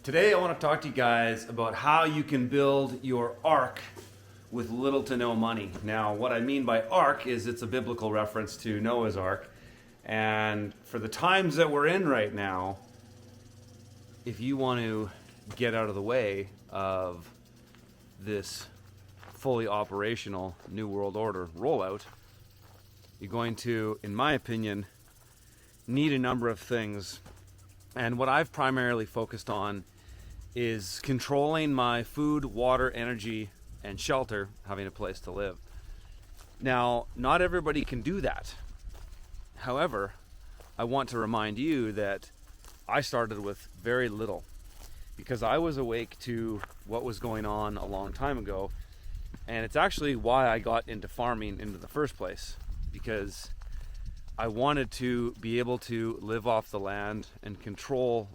Today I want to talk to you guys about how you can build your ark with little to no money. Now, what I mean by ark is it's a biblical reference to Noah's Ark. And for the times that we're in right now, if you want to get out of the way of this fully operational New World Order rollout, you're going to, in my opinion, need a number of things. And what I've primarily focused on is controlling my food, water, energy, and shelter, having a place to live. Now, not everybody can do that. However, I want to remind you that I started with very little because I was awake to what was going on a long time ago. And it's actually why I got into farming into the first place, because I wanted to be able to live off the land and control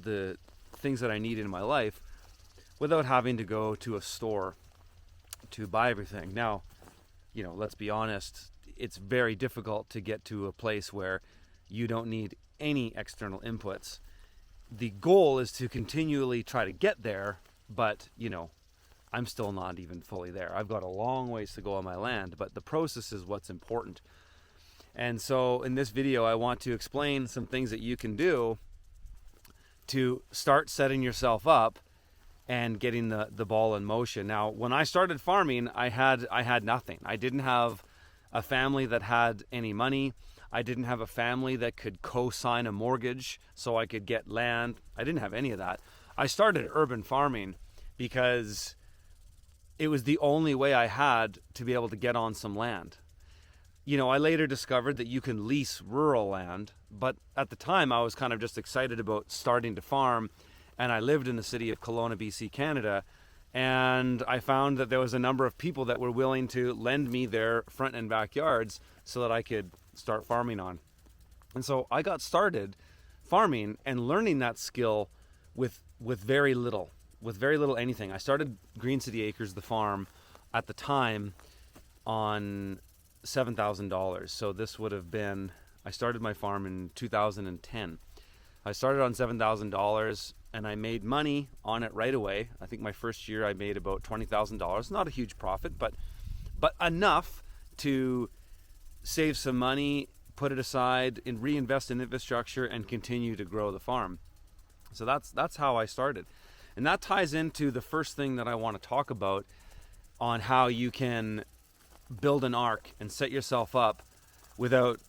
the things that I need in my life without having to go to a store to buy everything. Now, let's be honest, it's very difficult to get to a place where you don't need any external inputs. The goal is to continually try to get there, but I'm still not even fully there. I've got a long ways to go on my land, but the process is what's important. And so in this video, I want to explain some things that you can do to start setting yourself up and getting the ball in motion. Now, when I started farming, I had nothing. I didn't have a family that had any money. I didn't have a family that could co-sign a mortgage so I could get land. I didn't have any of that. I started urban farming because it was the only way I had to be able to get on some land. I later discovered that you can lease rural land, but at the time I was kind of just excited about starting to farm, and I lived in the city of Kelowna, BC, Canada, and I found that there was a number of people that were willing to lend me their front and backyards so that I could start farming on. And so I got started farming and learning that skill with very little anything. I started Green City Acres, the farm, at the time on $7,000. So this would have been, I started my farm in 2010. I started on $7,000 and I made money on it right away. I think my first year I made about $20,000. Not a huge profit, but enough to save some money, put it aside, and reinvest in infrastructure and continue to grow the farm. So that's how I started. And that ties into the first thing that I want to talk about on how you can build an ark and set yourself up without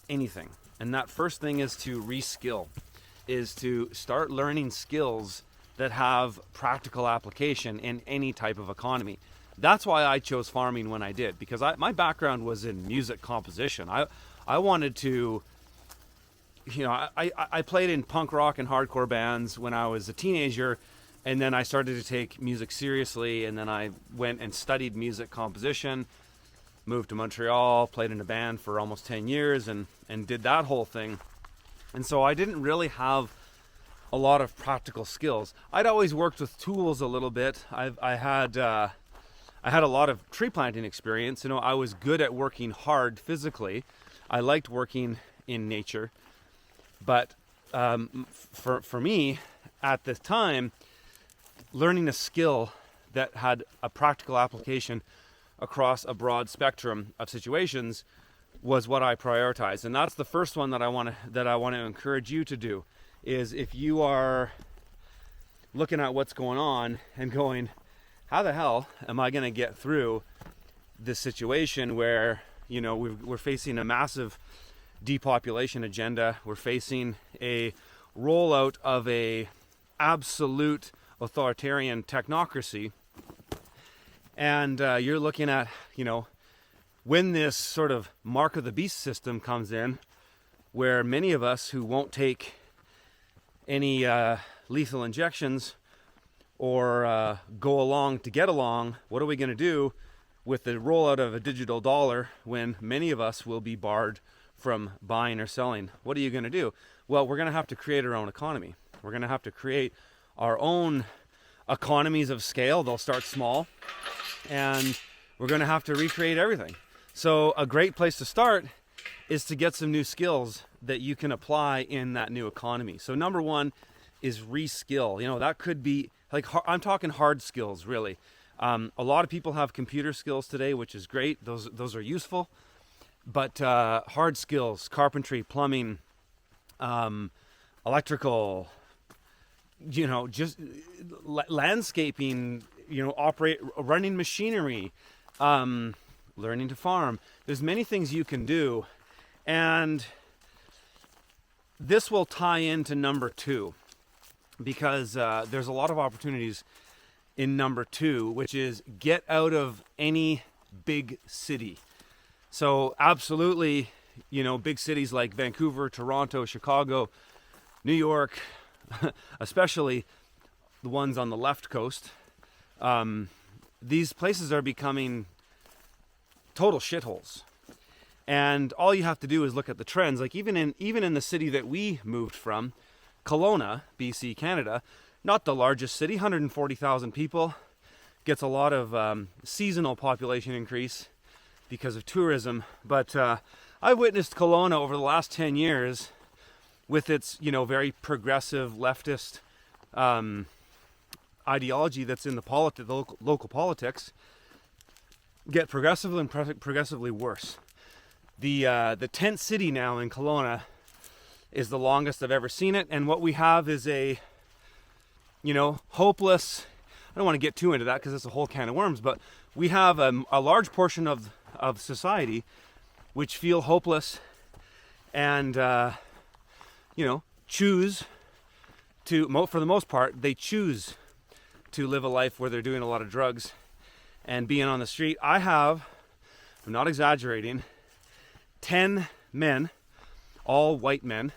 anything. And that first thing is to reskill, is to start learning skills that have practical application in any type of economy. That's why I chose farming when I did, because my background was in music composition. I wanted to, I played in punk rock and hardcore bands when I was a teenager, and then I started to take music seriously, and then I went and studied music composition, moved to Montreal, played in a band for almost 10 years, and did that whole thing. And so I didn't really have a lot of practical skills. I'd always worked with tools a little bit. I had a lot of tree planting experience. I was good at working hard physically. I liked working in nature. But for me, at the time, learning a skill that had a practical application across a broad spectrum of situations was what I prioritized. And that's the first one that I want to encourage you to do, is if you are looking at what's going on and going, how the hell am I going to get through this situation where, we're facing a massive depopulation agenda. We're facing a rollout of a absolute authoritarian technocracy. And you're looking at, when this sort of mark of the beast system comes in, where many of us who won't take any lethal injections or go along to get along, what are we going to do with the rollout of a digital dollar when many of us will be barred from buying or selling? What are you going to do? Well, we're going to have to create our own economy. We're going to have to create our own economies of scale. They'll start small, and we're going to have to recreate everything. So a great place to start is to get some new skills that you can apply in that new economy. So number one is reskill. You know, that could be like, I'm talking hard skills, really. A lot of people have computer skills today, which is great. Those are useful. But hard skills, carpentry, plumbing, electrical, you know, just landscaping, you know, running machinery, learning to farm. There's many things you can do. And this will tie into number 2, because there's a lot of opportunities in number 2, which is get out of any big city. So absolutely, you know, big cities like Vancouver, Toronto, Chicago, New York, especially the ones on the left coast, these places are becoming total shitholes. And all you have to do is look at the trends. Like even in the city that we moved from, Kelowna, BC, Canada, not the largest city, 140,000 people, gets a lot of seasonal population increase because of tourism. But I've witnessed Kelowna over the last 10 years with its, you know, very progressive leftist ideology that's in the local politics get progressively and progressively worse. The tent city now in Kelowna is the longest I've ever seen it, and what we have is a, you know, hopeless, I don't want to get too into that because it's a whole can of worms, but we have a large portion of society which feel hopeless and, you know, choose to, for the most part, they choose to live a life where they're doing a lot of drugs and being on the street. I'm not exaggerating, 10 men, all white men,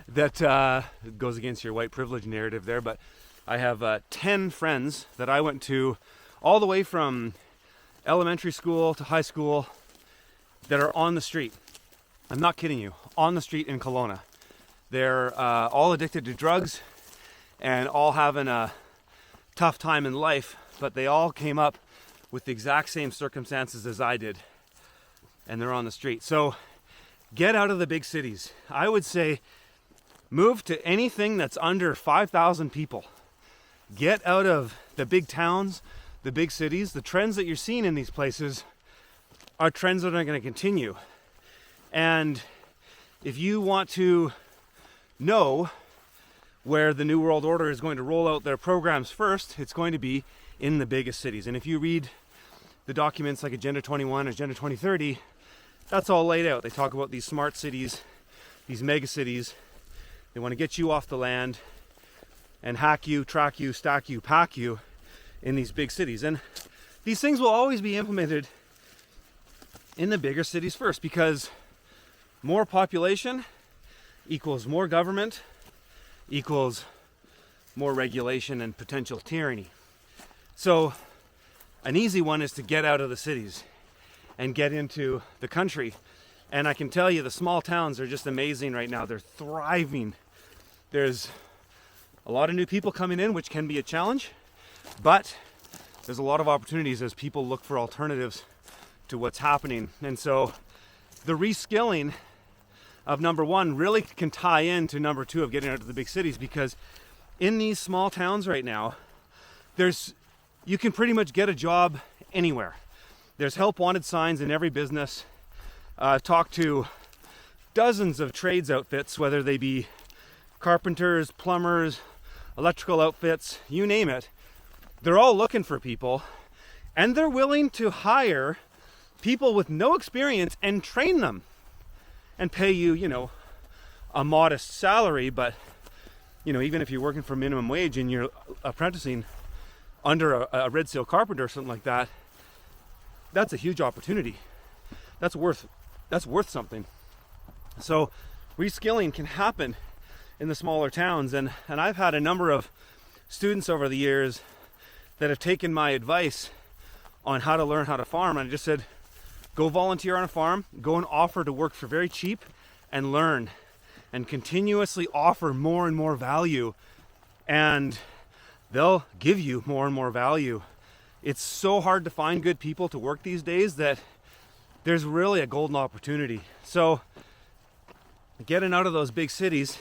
that goes against your white privilege narrative there, but I have 10 friends that I went to all the way from elementary school to high school that are on the street. I'm not kidding you, on the street in Kelowna. They're all addicted to drugs and all having a tough time in life, but they all came up with the exact same circumstances as I did, and they're on the street. So get out of the big cities. I would say move to anything that's under 5,000 people. Get out of the big towns, the big cities. The trends that you're seeing in these places are trends that are going to continue. And if you want to know where the New World Order is going to roll out their programs first, it's going to be in the biggest cities. And if you read the documents like Agenda 21, Agenda 2030, that's all laid out. They talk about these smart cities, these mega cities. They want to get you off the land and hack you, track you, stack you, pack you in these big cities. And these things will always be implemented in the bigger cities first, because more population equals more government equals more regulation and potential tyranny. So an easy one is to get out of the cities and get into the country. And I can tell you the small towns are just amazing right now. They're thriving. There's a lot of new people coming in, which can be a challenge, but there's a lot of opportunities as people look for alternatives to what's happening. And so the reskilling of number 1 really can tie into number 2 of getting out of the big cities, because in these small towns right now, you can pretty much get a job anywhere. There's help wanted signs in every business. I've talked to dozens of trades outfits, whether they be carpenters, plumbers, electrical outfits, you name it. They're all looking for people, and they're willing to hire people with no experience and train them and pay you, you know, a modest salary. But, you know, even if you're working for minimum wage and you're apprenticing under a red seal carpenter or something like that, that's a huge opportunity. That's worth something. So reskilling can happen in the smaller towns, and I've had a number of students over the years that have taken my advice on how to learn how to farm, and I just said, go volunteer on a farm, go and offer to work for very cheap and learn and continuously offer more and more value, and they'll give you more and more value. It's so hard to find good people to work these days that there's really a golden opportunity. So getting out of those big cities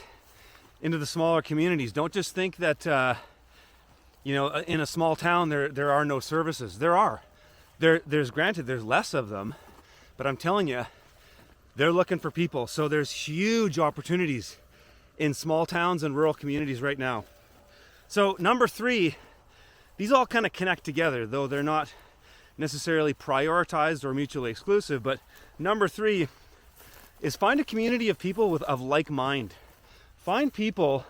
into the smaller communities. Don't just think that in a small town there are no services. There are. There's granted there's less of them, but I'm telling you, they're looking for people. So there's huge opportunities in small towns and rural communities right now. So number 3, these all kind of connect together, though they're not necessarily prioritized or mutually exclusive. But number 3 is find a community of people of like mind. Find people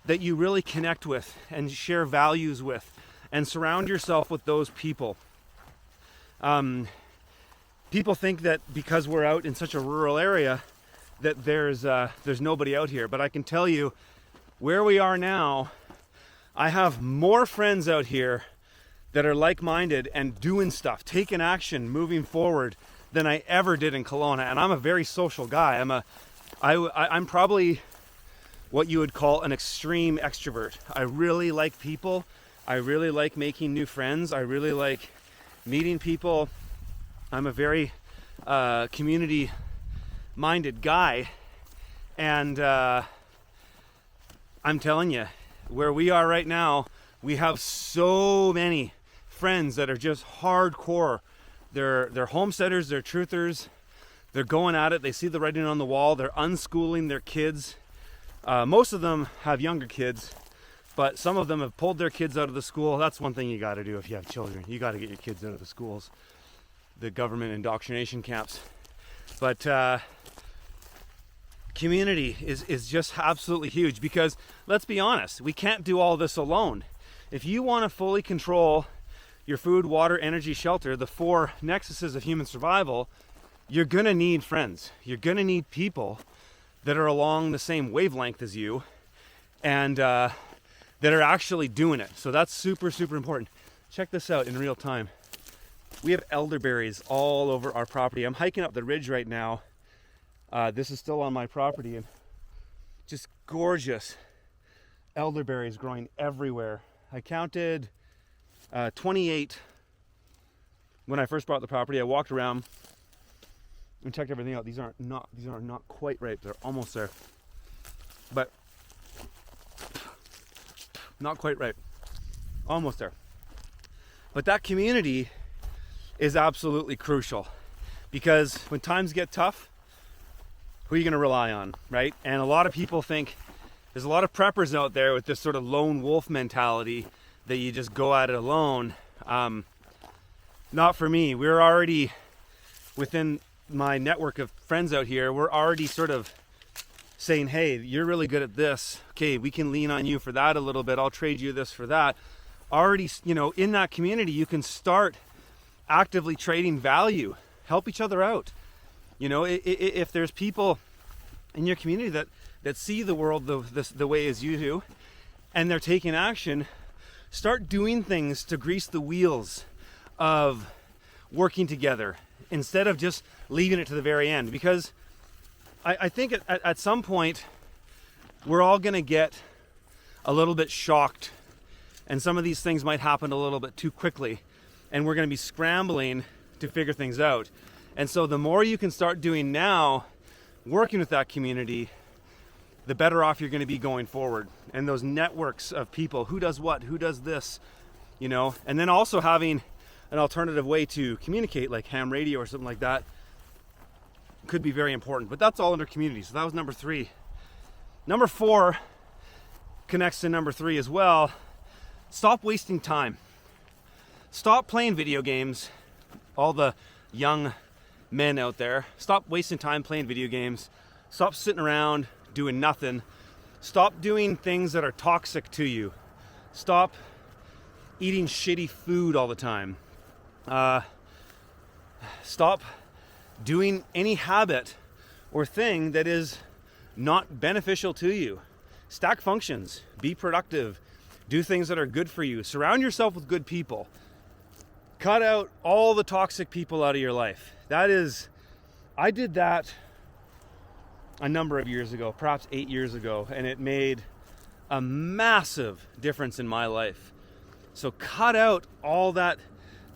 that you really connect with and share values with, and surround yourself with those people. People think that because we're out in such a rural area that there's nobody out here, but I can tell you where we are now, I have more friends out here that are like-minded and doing stuff, taking action, moving forward than I ever did in Kelowna. And I'm a very social guy. I'm probably what you would call an extreme extrovert. I really like people. I really like making new friends. I really like meeting people. I'm a very community-minded guy. And I'm telling you, where we are right now, we have so many friends that are just hardcore. They're homesteaders, they're truthers, they're going at it, they see the writing on the wall, they're unschooling their kids. Most of them have younger kids, but some of them have pulled their kids out of the school. That's one thing you got to do if you have children. You got to get your kids out of the schools, the government indoctrination camps. But community is just absolutely huge, because let's be honest, we can't do all this alone. If you want to fully control your food, water, energy, shelter, the 4 nexuses of human survival, you're going to need friends. You're going to need people that are along the same wavelength as you, and that are actually doing it. So that's super, super important. Check this out in real time. We have elderberries all over our property. I'm hiking up the ridge right now. This is still on my property, and just gorgeous elderberries growing everywhere. I counted 28 when I first bought the property. I walked around and checked everything out. These are not quite ripe. They're almost there, but not quite ripe. Almost there. But that community is absolutely crucial, because when times get tough, who are you going to rely on, right? And a lot of people think there's a lot of preppers out there with this sort of lone wolf mentality that you just go at it alone. Not for me. We're already, within my network of friends out here, we're already sort of saying, hey, you're really good at this. Okay, we can lean on you for that a little bit. I'll trade you this for that. Already, in that community, you can start actively trading value. Help each other out. If there's people in your community that see the world the way as you do, and they're taking action, start doing things to grease the wheels of working together instead of just leaving it to the very end. Because I think at some point we're all going to get a little bit shocked, and some of these things might happen a little bit too quickly, and we're going to be scrambling to figure things out. And so the more you can start doing now, working with that community, the better off you're going to be going forward. And those networks of people, who does what, who does this, and then also having an alternative way to communicate, like ham radio or something like that, could be very important. But that's all under community. So that was number 3. Number 4 connects to number 3 as well. Stop wasting time. Stop playing video games. All the young men out there, stop wasting time playing video games. Stop sitting around doing nothing. Stop doing things that are toxic to you. Stop eating shitty food all the time. Stop doing any habit or thing that is not beneficial to you. Stack functions. Be productive. Do things that are good for you. Surround yourself with good people. Cut out all the toxic people out of your life. I did that a number of years ago, perhaps 8 years ago, and it made a massive difference in my life. So cut out all that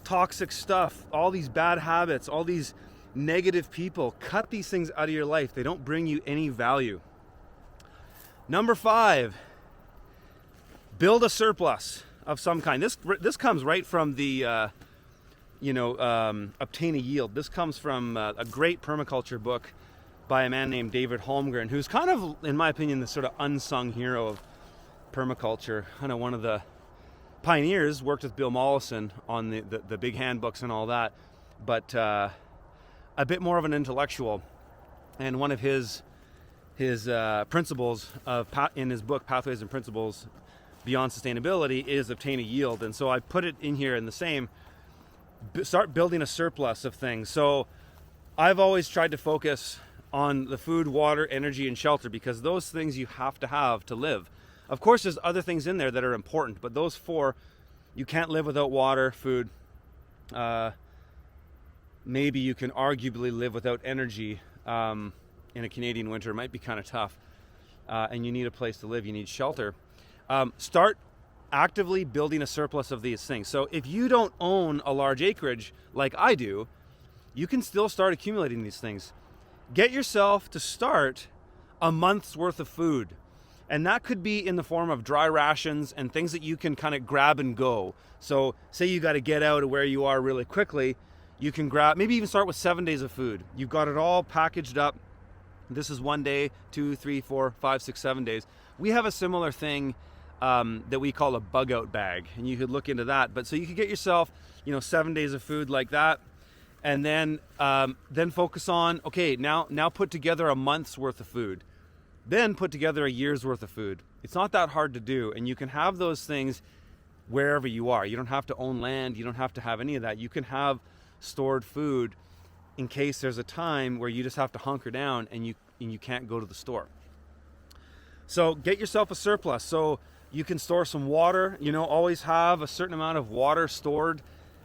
toxic stuff, all these bad habits, all these negative people. Cut these things out of your life. They don't bring you any value. Number 5, build a surplus of some kind. This comes right from the obtain a yield. This comes from a great permaculture book by a man named David Holmgren, who's kind of, in my opinion, the sort of unsung hero of permaculture. Kind of one of the pioneers, worked with Bill Mollison on the big handbooks and all that, but a bit more of an intellectual. And one of his principles in his book, Pathways and Principles Beyond Sustainability, is obtain a yield. And so I put it in here in the same, start building a surplus of things. So I've always tried to focus on the food, water, energy, and shelter, because those things you have to live. Of course, there's other things in there that are important, but those 4, you can't live without water, food. Maybe you can arguably live without energy. In a Canadian winter, it might be kind of tough. And you need a place to live, you need shelter. Start actively building a surplus of these things. So if you don't own a large acreage like I do, you can still start accumulating these things. Get yourself to start a month's worth of food. And that could be in the form of dry rations and things that you can kind of grab and go. So say you got to get out of where you are really quickly, you can grab, maybe even start with 7 days of food. You've got it all packaged up. This is 1 day, 2, 3, 4, 5, 6, 7 days. We have a similar thing that we call a bug out bag, and you could look into that. But so you could get yourself, 7 days of food like that, and then focus on, okay, now put together a month's worth of food. Then put together a year's worth of food. It's not that hard to do, and you can have those things wherever you are. You don't have to own land. You don't have to have any of that. You can have stored food in case there's a time where you just have to hunker down and you can't go to the store. So get yourself a surplus. So you can store some water. Always have a certain amount of water stored,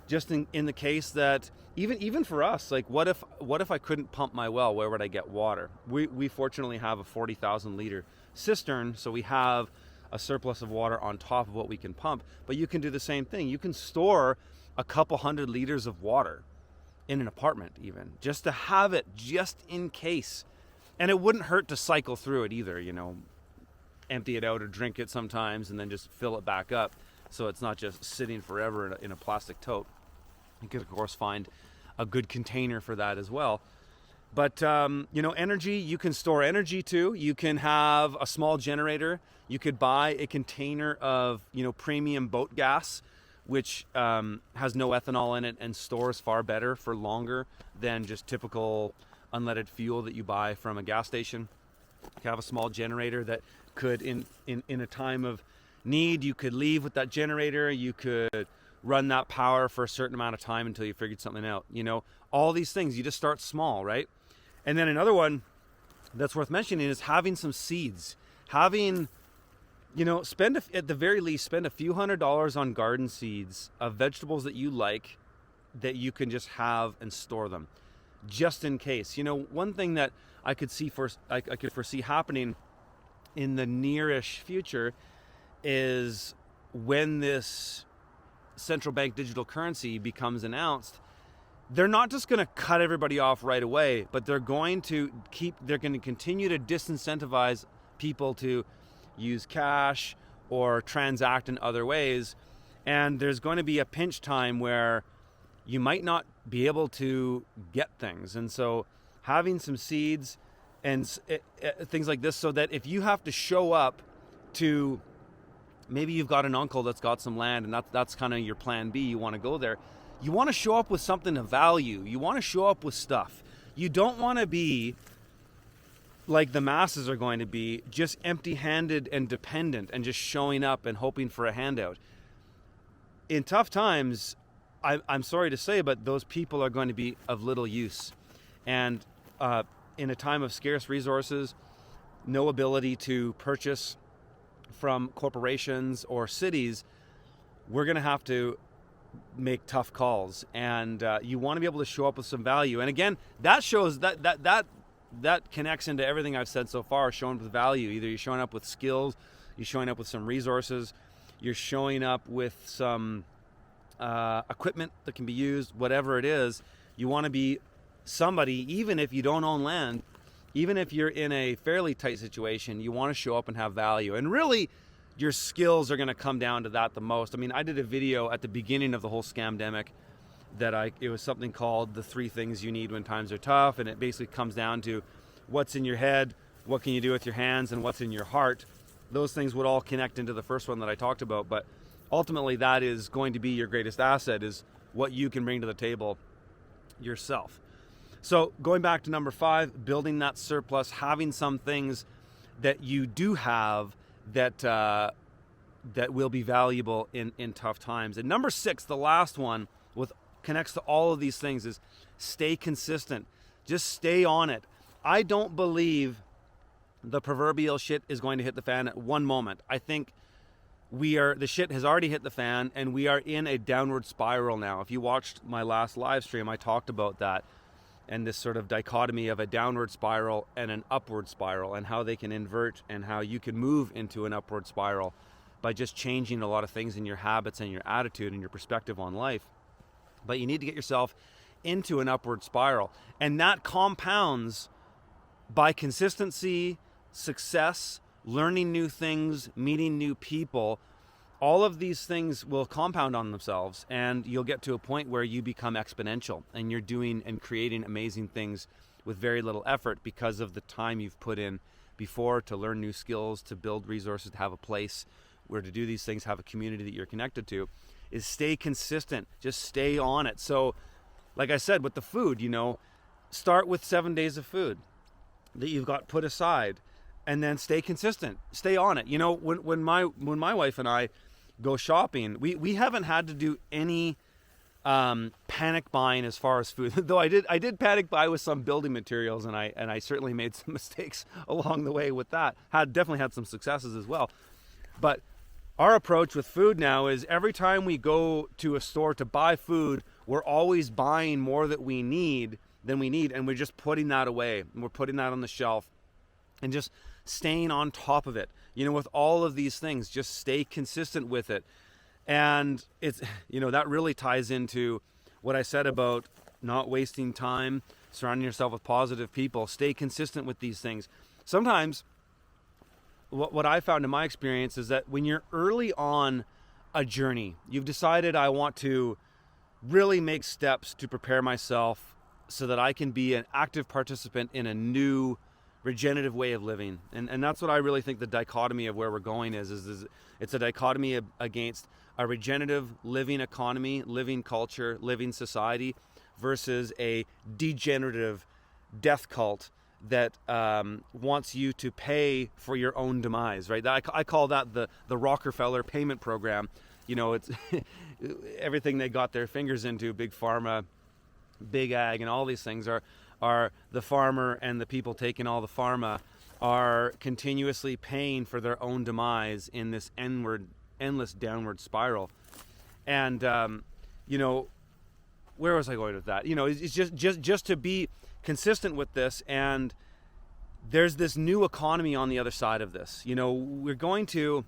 just in the case that even for us, like what if I couldn't pump my well? Where would I get water? We fortunately have a 40,000 liter cistern, so we have a surplus of water on top of what we can pump. But you can do the same thing. You can store a couple hundred liters of water in an apartment, even just to have it, just in case. And it wouldn't hurt to cycle through it either. Empty it out or drink it sometimes, and then just fill it back up, so it's not just sitting forever in a plastic tote. You could, of course, find a good container for that as well. But, energy, you can store energy too. You can have a small generator. You could buy a container of, premium boat gas, which has no ethanol in it and stores far better for longer than just typical unleaded fuel that you buy from a gas station. You have a small generator that could, in a time of need, you could leave with that generator. You could run that power for a certain amount of time until you figured something out. All these things, you just start small, right? And then another one that's worth mentioning is having some seeds. At the very least, spend a few $100s on garden seeds of vegetables that you like, that you can just have and store them, just in case. One thing that I could foresee happening in the nearish future is when this central bank digital currency becomes announced, they're not just going to cut everybody off right away, but they're going to continue to disincentivize people to use cash or transact in other ways. And there's going to be a pinch time where you might not be able to get things. And so having some seeds and things like this, so that if you have to show up to, maybe you've got an uncle that's got some land, and that's kind of your plan B, you want to go there. You want to show up with something of value. You want to show up with stuff. You don't want to be like the masses are going to be, just empty-handed and dependent and just showing up and hoping for a handout. In tough times, I'm sorry to say, but those people are going to be of little use. And in a time of scarce resources, no ability to purchase from corporations or cities, we're going to have to make tough calls. And you want to be able to show up with some value. And again, that shows that connects into everything I've said so far, showing up with value. Either you're showing up with skills, you're showing up with some resources, you're showing up with some equipment that can be used, whatever it is. You want to be somebody, even if you don't own land, even if you're in a fairly tight situation, you want to show up and have value. And really, your skills are going to come down to that the most. I mean, I did a video at the beginning of the whole scamdemic it was something called the 3 things you need when times are tough. And it basically comes down to what's in your head, what can you do with your hands, and what's in your heart. Those things would all connect into the first one that I talked about. But ultimately, that is going to be your greatest asset, is what you can bring to the table yourself. So going back to number 5, building that surplus, having some things that you do have that will be valuable in tough times. And number 6, the last one, connects to all of these things, is stay consistent. Just stay on it. I don't believe the proverbial shit is going to hit the fan at one moment. I think the shit has already hit the fan, and we are in a downward spiral now. If you watched my last live stream, I talked about that, and this sort of dichotomy of a downward spiral and an upward spiral, and how they can invert, and how you can move into an upward spiral by just changing a lot of things in your habits and your attitude and your perspective on life. But you need to get yourself into an upward spiral, and that compounds by consistency, success, learning new things, meeting new people. All of these things will compound on themselves, and you'll get to a point where you become exponential, and you're doing and creating amazing things with very little effort because of the time you've put in before to learn new skills, to build resources, to have a place where to do these things, have a community that you're connected to. Is stay consistent. Just stay on it. So, like I said, with the food, start with 7 days of food that you've got put aside, and then stay consistent. Stay on it. When my wife and I go shopping, we haven't had to do any panic buying as far as food. Though I did panic buy with some building materials, and I certainly made some mistakes along the way with that. Definitely had some successes as well. But our approach with food now is every time we go to a store to buy food, we're always buying more than we need, and we're just putting that away, and we're putting that on the shelf, and just staying on top of it. With all of these things, just stay consistent with it. And it's, that really ties into what I said about not wasting time, surrounding yourself with positive people. Stay consistent with these things. Sometimes what I found in my experience is that when you're early on a journey, you've decided, I want to really make steps to prepare myself so that I can be an active participant in a new regenerative way of living. And that's what I really think the dichotomy of where we're going is it's a dichotomy against a regenerative living economy, living culture, living society, versus a degenerative death cult that wants you to pay for your own demise, right? I call that the Rockefeller payment program. It's everything they got their fingers into, big pharma, big ag, and all these things are the farmer, and the people taking all the pharma are continuously paying for their own demise in this endless downward spiral. And where was I going with that? It's just to be consistent with this, and there's this new economy on the other side of this. We're going to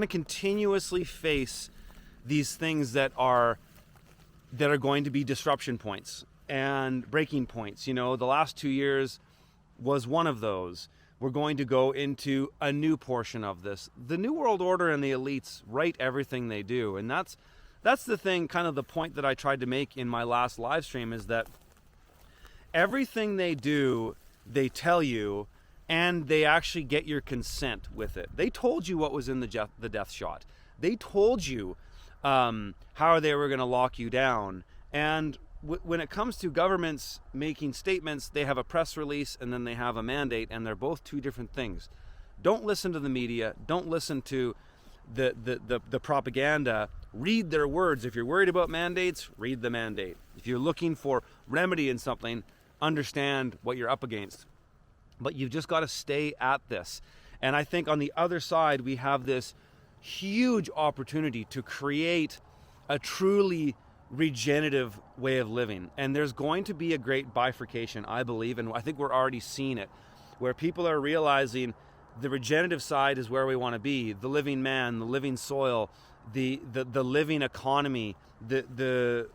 continuously face these things that are going to be disruption points and breaking points. The last 2 years was one of those. We're going to go into a new portion of this. The New World Order and the elites write everything they do, and that's the thing, kind of the point that I tried to make in my last live stream, is that everything they do, they tell you, and they actually get your consent with it. They told you what was in the death shot. They told you how they were going to lock you down. And when it comes to governments making statements, they have a press release and then they have a mandate, and they're both two different things. Don't listen to the media. Don't listen to the propaganda. Read their words. If you're worried about mandates, read the mandate. If you're looking for remedy in something, understand what you're up against. But you've just got to stay at this. And I think on the other side, we have this huge opportunity to create a truly regenerative way of living. And there's going to be a great bifurcation, I believe, and I think we're already seeing it, where people are realizing the regenerative side is where we want to be. The living man, the living soil, the living economy, the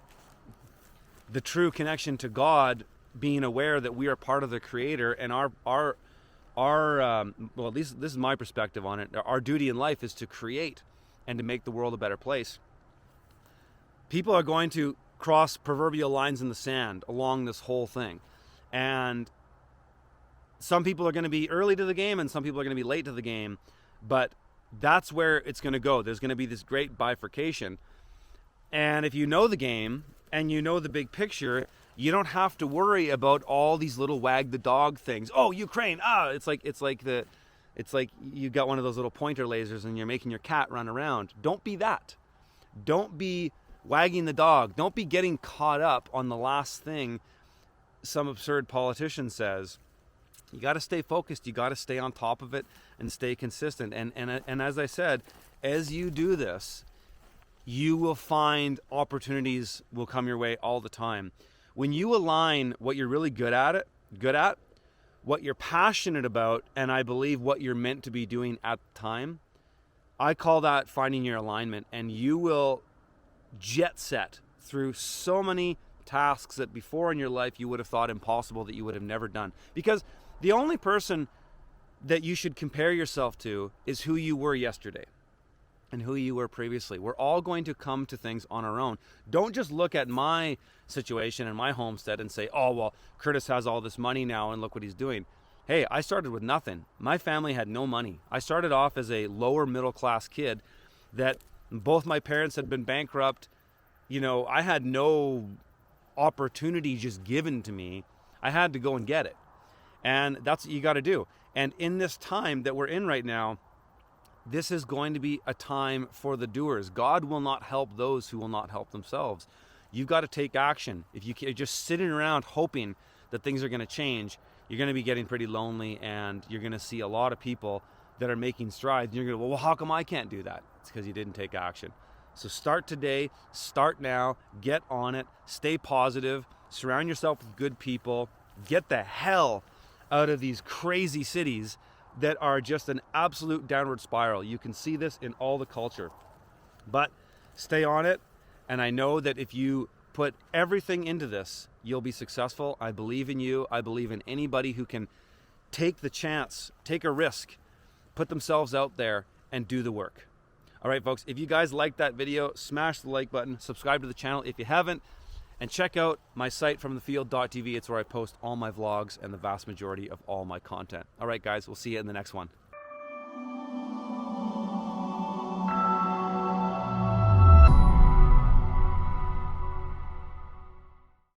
true connection to God being aware that we are part of the Creator, and our well, at least this is my perspective on it. Our duty in life is to create and to make the world a better place. People are going to cross proverbial lines in the sand along this whole thing, and some people are going to be early to the game and some people are going to be late to the game, but that's where it's going to go. There's going to be this great bifurcation. And if you know the game and you know the big picture, you don't have to worry about all these little wag the dog things. Oh, Ukraine! It's like you got one of those little pointer lasers and you're making your cat run around. Don't be that. Don't be wagging the dog. Don't be getting caught up on the last thing some absurd politician says. You got to stay focused. You got to stay on top of it and stay consistent. And as I said, as you do this, you will find opportunities will come your way all the time. When you align what you're really good at, what you're passionate about, and I believe what you're meant to be doing at the time, I call that finding your alignment, and you will jet set through so many tasks that before in your life you would have thought impossible, that you would have never done. Because the only person that you should compare yourself to is who you were yesterday and who you were previously. We're all going to come to things on our own. Don't just look at my situation and my homestead and say, oh, well, Curtis has all this money now and look what he's doing. Hey, I started with nothing. My family had no money. I started off as a lower middle class kid that both my parents had been bankrupt. You know, I had no opportunity just given to me. I had to go and get it. And that's what you got to do. And in this time that we're in right now, this is going to be a time for the doers. God will not help those who will not help themselves. You've got to take action. If you're just sitting around hoping that things are going to change, you're going to be getting pretty lonely, and you're going to see a lot of people that are making strides. And you're going to go, well, how come I can't do that? It's because you didn't take action. So start today, start now, get on it, stay positive, surround yourself with good people, get the hell out of these crazy cities that are just an absolute downward spiral. You can see this in all the culture. But stay on it, and I know that if you put everything into this, you'll be successful. I believe in you. I believe in anybody who can take the chance, take a risk, put themselves out there, and do the work. All right, folks, if you guys liked that video, smash the like button, subscribe to the channel if you haven't, and check out my site, fromthefield.tv. It's where I post all my vlogs and the vast majority of all my content. All right, guys, we'll see you in the next one.